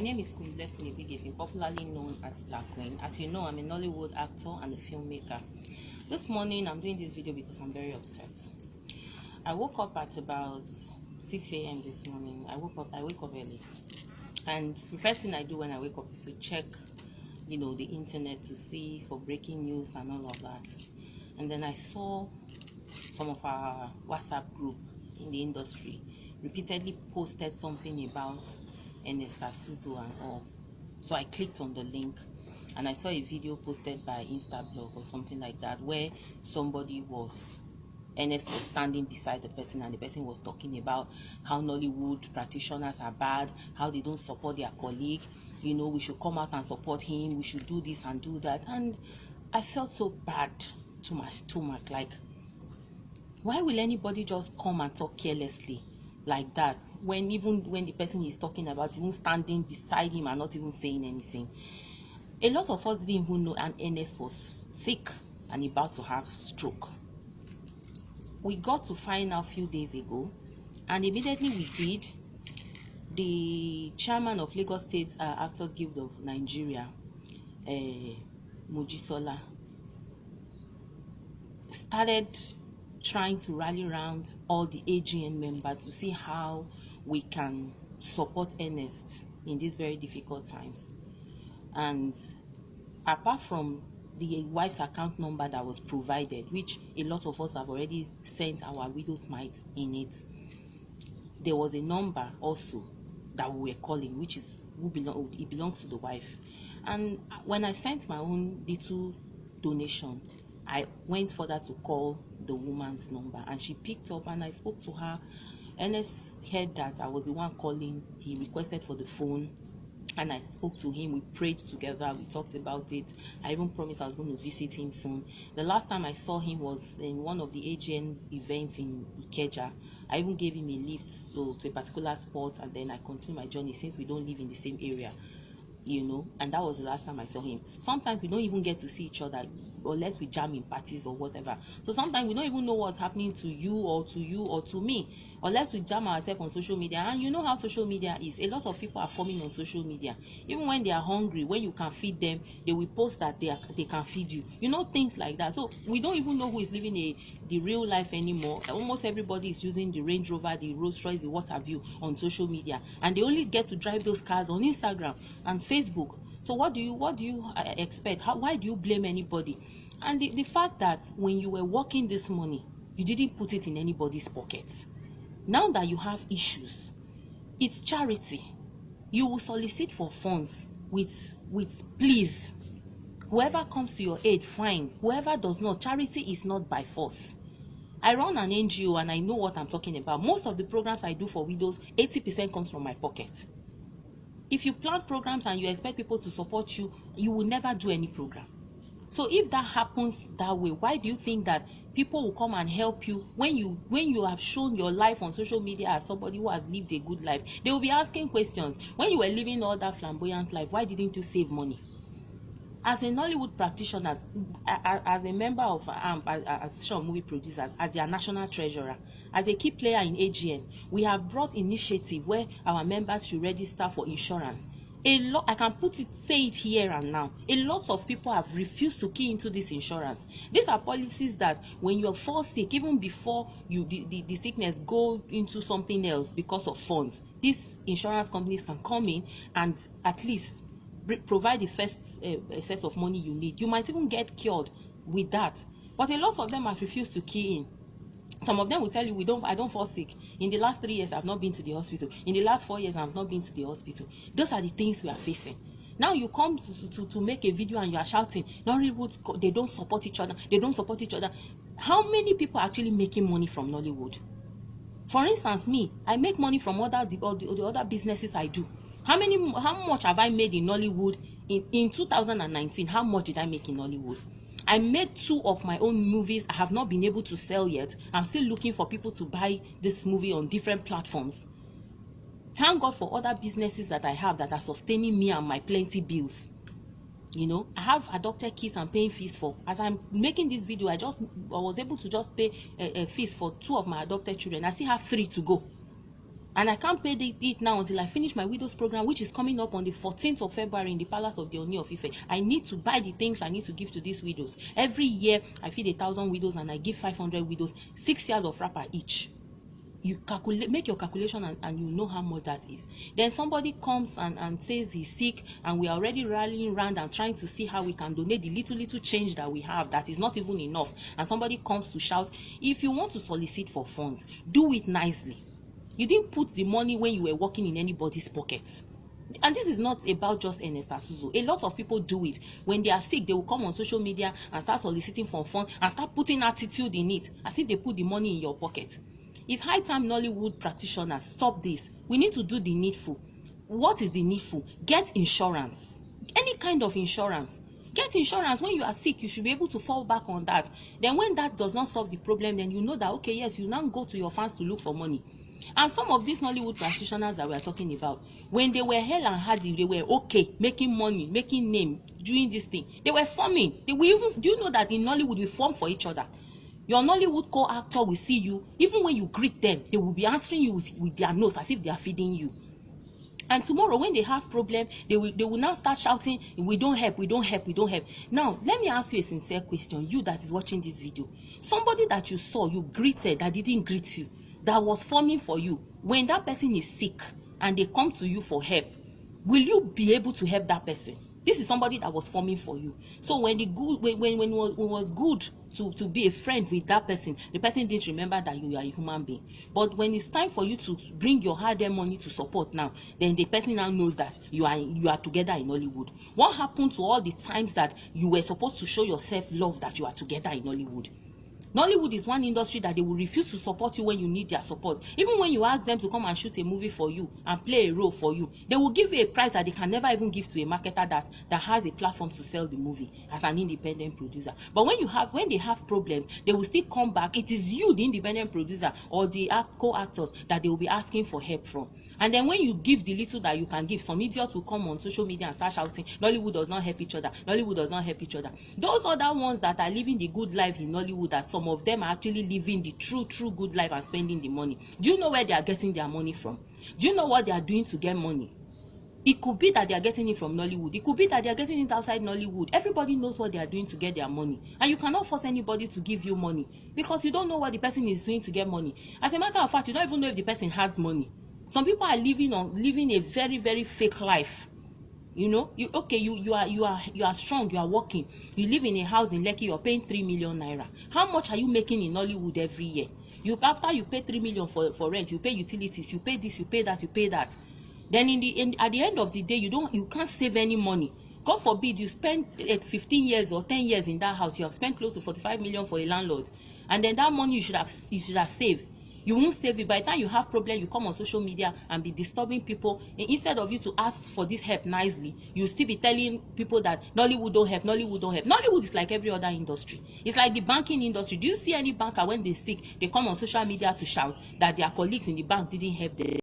My name is Ernest, popularly known as Black Queen. As you know, I'm a Nollywood actor and a filmmaker. This morning, I'm doing this video because I'm very upset. I woke up at about 6 a.m. this morning. I wake up early. And the first thing I do when I wake up is to check, the internet to see for breaking news and all of that. And then I saw some of our WhatsApp group in the industry repeatedly posted something about Ernest and all. So I clicked on the link and I saw a video posted by Instablog or something like that, where Ernest was standing beside the person and the person was talking about how Nollywood practitioners are bad, how they don't support their colleague, we should come out and support him, we should do this and do that. And I felt so bad to my stomach, like, why will anybody just come and talk carelessly like that, when the person is talking about even standing beside him and not even saying anything? A lot of us didn't even know and Ernest was sick and about to have stroke. We got to find out a few days ago, and immediately we did. The chairman of Lagos State Actors Guild of Nigeria, Mojisola, started trying to rally around all the AGN members to see how we can support Ernest in these very difficult times. And apart from the wife's account number that was provided, which a lot of us have already sent our widow's mite in it, there was a number also that we were calling, it belongs to the wife. And when I sent my own little donation, I went further to call the woman's number, and she picked up and I spoke to her. Ernest heard that I was the one calling. He requested for the phone and I spoke to him. We prayed together, we talked about it. I even promised I was going to visit him soon. The last time I saw him was in one of the AGN events in Ikeja. I even gave him a lift to a particular spot, and then I continued my journey since we don't live in the same area, and that was the last time I saw him. Sometimes we don't even get to see each other unless we jam in parties or whatever. So sometimes we don't even know what's happening to you or to me unless we jam ourselves on social media. And you know how social media is. A lot of people are forming on social media. Even when they are hungry, when you can feed them, they will post that they can feed you. Things like that. So we don't even know who is living the real life anymore. Almost everybody is using the Range Rover, the Rolls Royce, the what have you on social media, and they only get to drive those cars on Instagram and Facebook. So what do you expect? Why do you blame anybody? And the fact that when you were working this money, you didn't put it in anybody's pockets. Now that you have issues, it's charity. You will solicit for funds with please. Whoever comes to your aid, fine. Whoever does not, charity is not by force. I run an NGO and I know what I'm talking about. Most of the programs I do for widows, 80% comes from my pocket. If you plan programs and you expect people to support you, you will never do any program. So if that happens that way, why do you think that people will come and help you when you have shown your life on social media as somebody who has lived a good life? They will be asking questions. When you were living all that flamboyant life, why didn't you save money? As a Nollywood practitioner, as a member of Association of Movie Producers, as their national treasurer, as a key player in AGN, we have brought initiative where our members should register for insurance. I can say it here and now. A lot of people have refused to key into this insurance. These are policies that when you fall sick, even before the sickness go into something else because of funds, these insurance companies can come in and at least provide the first set of money you need. You might even get cured with that. But a lot of them have refused to key in. Some of them will tell you, I don't fall sick. In the last 3 years, I've not been to the hospital. In the last 4 years, I've not been to the hospital. Those are the things we are facing. Now you come to make a video and you are shouting, Nollywood, they don't support each other. They don't support each other. How many people are actually making money from Nollywood? For instance, me, I make money from the other businesses I do. How much have I made in Nollywood in 2019? How much did I make in Nollywood? I made 2 of my own movies. I have not been able to sell yet. I'm still looking for people to buy this movie on different platforms. Thank God for other businesses that I have that are sustaining me and my plenty bills. I have adopted kids I'm paying fees for. As I'm making this video, I was able to just pay fees for 2 of my adopted children. I still have 3 to go. And I can't pay it now until I finish my widow's program, which is coming up on the 14th of February in the Palace of the Oni of Ife. I need to buy the things I need to give to these widows. Every year, I feed 1,000 widows and I give 500 widows 6 years of wrapper each. You calculate, make your calculation, and you know how much that is. Then somebody comes and says he's sick, and we are already rallying around and trying to see how we can donate the little change that we have that is not even enough. And somebody comes to shout, if you want to solicit for funds, do it nicely. You didn't put the money when you were working in anybody's pockets. And this is not about just Ernest Asuzu. A lot of people do it. When they are sick, they will come on social media and start soliciting for funds and start putting attitude in it as if they put the money in your pocket. It's high time Nollywood practitioners stop this. We need to do the needful. What is the needful? Get insurance. Any kind of insurance. Get insurance. When you are sick, you should be able to fall back on that. Then when that does not solve the problem, then you know that, okay, yes, you now go to your fans to look for money. And some of these Nollywood practitioners that we are talking about, when they were hell and hardy, they were okay, making money, making name, doing this thing. They were forming. They were even, do you know that in Nollywood we form for each other? Your Nollywood co-actor will see you, even when you greet them, they will be answering you with their nose as if they are feeding you. And tomorrow when they have problem, they will now start shouting, we don't help, we don't help, we don't help. Now, let me ask you a sincere question, you that is watching this video. Somebody that you saw, you greeted, that didn't greet you, that was forming for you, when that person is sick and they come to you for help, will you be able to help that person? This is somebody that was forming for you. So when it was good to be a friend with that person, the person didn't remember that you are a human being. But when it's time for you to bring your hard-earned money to support now, then the person now knows that you are together in Nollywood. What happened to all the times that you were supposed to show yourself love that you are together in Nollywood? Nollywood is one industry that they will refuse to support you when you need their support. Even when you ask them to come and shoot a movie for you and play a role for you, they will give you a price that they can never even give to a marketer that has a platform to sell the movie as an independent producer. But when they have problems, they will still come back. It is you, the independent producer or the co-actors, that they will be asking for help from. And then when you give the little that you can give, some idiots will come on social media and start shouting, Nollywood does not help each other. Nollywood does not help each other. Those other ones that are living the good life in Nollywood, that some of them are actually living the true good life and spending the money. Do you know where they are getting their money from? Do you know what they are doing to get money? It could be that they are getting it from Nollywood. It could be that they are getting it outside Nollywood. Everybody knows what they are doing to get their money. And you cannot force anybody to give you money because you don't know what the person is doing to get money. As a matter of fact, you don't even know if the person has money. Some people are living a very, very fake life. You know, you are strong, you are working, you live in a house in Lekki, you're paying 3 million naira. How much are you making in Nollywood every year? After you pay 3 million for rent, you pay utilities, you pay this, you pay that, you pay that. Then at the end of the day, you can't save any money. God forbid you spend 15 years or 10 years in that house, you have spent close to 45 million for a landlord, and then that money you should have saved. You won't save it. By the time you have problem, you come on social media and be disturbing people. And instead of you to ask for this help nicely, you still be telling people that Nollywood don't help, Nollywood don't help. Nollywood is like every other industry. It's like the banking industry. Do you see any banker when they sick, they come on social media to shout that their colleagues in the bank didn't help them?